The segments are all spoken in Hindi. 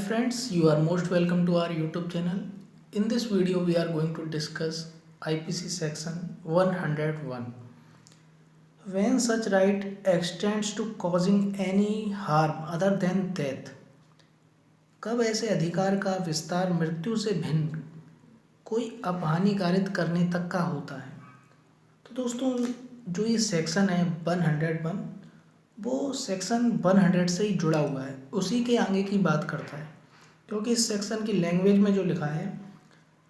friends, you are most welcome to our YouTube channel. In this video, we are going to discuss IPC section 101. When such right extends to causing any harm other than death, कब ऐसे अधिकार का विस्तार मृत्यु से भिन्न कोई अपहानि कारित करने तक का होता है। तो दोस्तों, जो ये सेक्शन है 101, वो सेक्शन 100 से ही जुड़ा हुआ है, उसी के आगे की बात करता है। क्योंकि इस सेक्शन की लैंग्वेज में जो लिखा है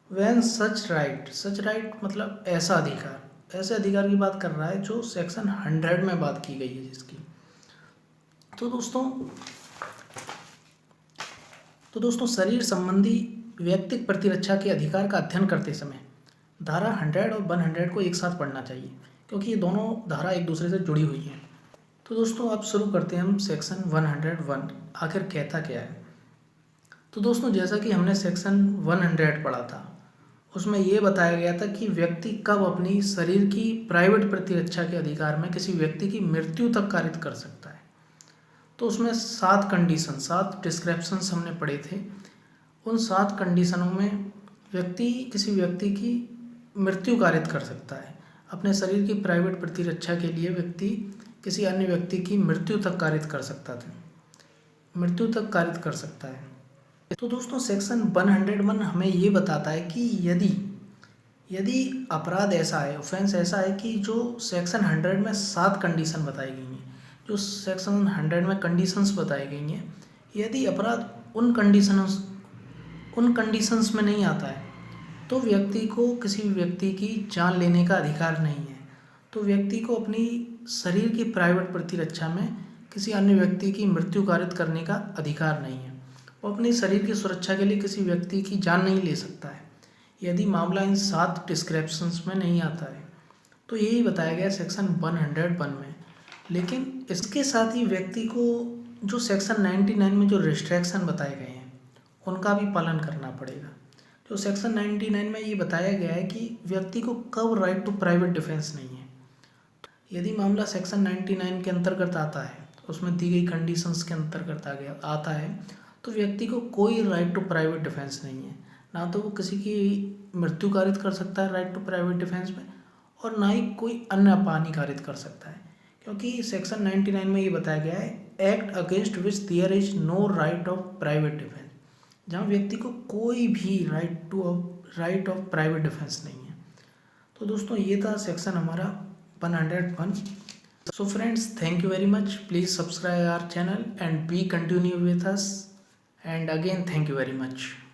व्हेन सच राइट मतलब ऐसा अधिकार, ऐसे अधिकार की बात कर रहा है जो सेक्शन 100 में बात की गई है जिसकी। तो दोस्तों शरीर संबंधी व्यक्तिक प्रतिरक्षा के अधिकार का अध्ययन करते समय धारा 100 और 100 को एक साथ पढ़ना चाहिए, क्योंकि ये दोनों धारा एक दूसरे से जुड़ी हुई हैं। तो दोस्तों अब शुरू करते हैं हम सेक्शन 101 आखिर कहता क्या है। तो दोस्तों जैसा कि हमने सेक्शन 100 पढ़ा था, उसमें ये बताया गया था कि व्यक्ति कब अपनी शरीर की प्राइवेट प्रतिरक्षा के अधिकार में किसी व्यक्ति की मृत्यु तक कारित कर सकता है। तो उसमें 7 डिस्क्रिप्शंस हमने पढ़े थे। उन 7 कंडीशनों में किसी व्यक्ति की मृत्यु कारित कर सकता है। अपने शरीर की प्राइवेट प्रतिरक्षा के लिए व्यक्ति किसी अन्य व्यक्ति की मृत्यु तक कारित कर सकता है। तो दोस्तों सेक्शन 101 हमें ये बताता है कि यदि अपराध ऐसा है, ऑफेंस ऐसा है कि जो सेक्शन 100 में 7 कंडीशन बताई गई हैं, जो सेक्शन 100 में कंडीशंस बताई गई हैं, यदि अपराध उन कंडीशंस में नहीं आता है तो व्यक्ति को किसी व्यक्ति की जान लेने का अधिकार नहीं है। तो व्यक्ति को अपनी शरीर की प्राइवेट प्रतिरक्षा में किसी अन्य व्यक्ति की मृत्यु कारित करने का अधिकार नहीं है। वो अपनी शरीर की सुरक्षा के लिए किसी व्यक्ति की जान नहीं ले सकता है यदि मामला इन 7 डिस्क्रिप्शंस में नहीं आता है। तो यही बताया गया सेक्शन 101 में। लेकिन इसके साथ ही व्यक्ति को जो सेक्शन 99 में जो रिस्ट्रिक्शन बताए गए हैं उनका भी पालन करना पड़ेगा। जो सेक्शन 99 में ये बताया गया है कि व्यक्ति को कब राइट टू प्राइवेट डिफेंस नहीं है। यदि मामला सेक्शन 99 के अंतर्गत आता है, उसमें दी गई कंडीशंस के अंतर्गत आता है, तो व्यक्ति को कोई राइट टू प्राइवेट डिफेंस नहीं है। ना तो वो किसी की मृत्यु कारित कर सकता है राइट टू प्राइवेट डिफेंस में, और ना ही कोई अन्य अपहानि कारित कर सकता है। क्योंकि सेक्शन 99 में ये बताया गया है act against which there is no right of private defence, जहाँ व्यक्ति को कोई भी राइट ऑफ प्राइवेट डिफेंस नहीं है। तो दोस्तों ये था सेक्शन हमारा 101। So friends, thank you very much. Please subscribe our channel and be continue with us. And again, thank you very much.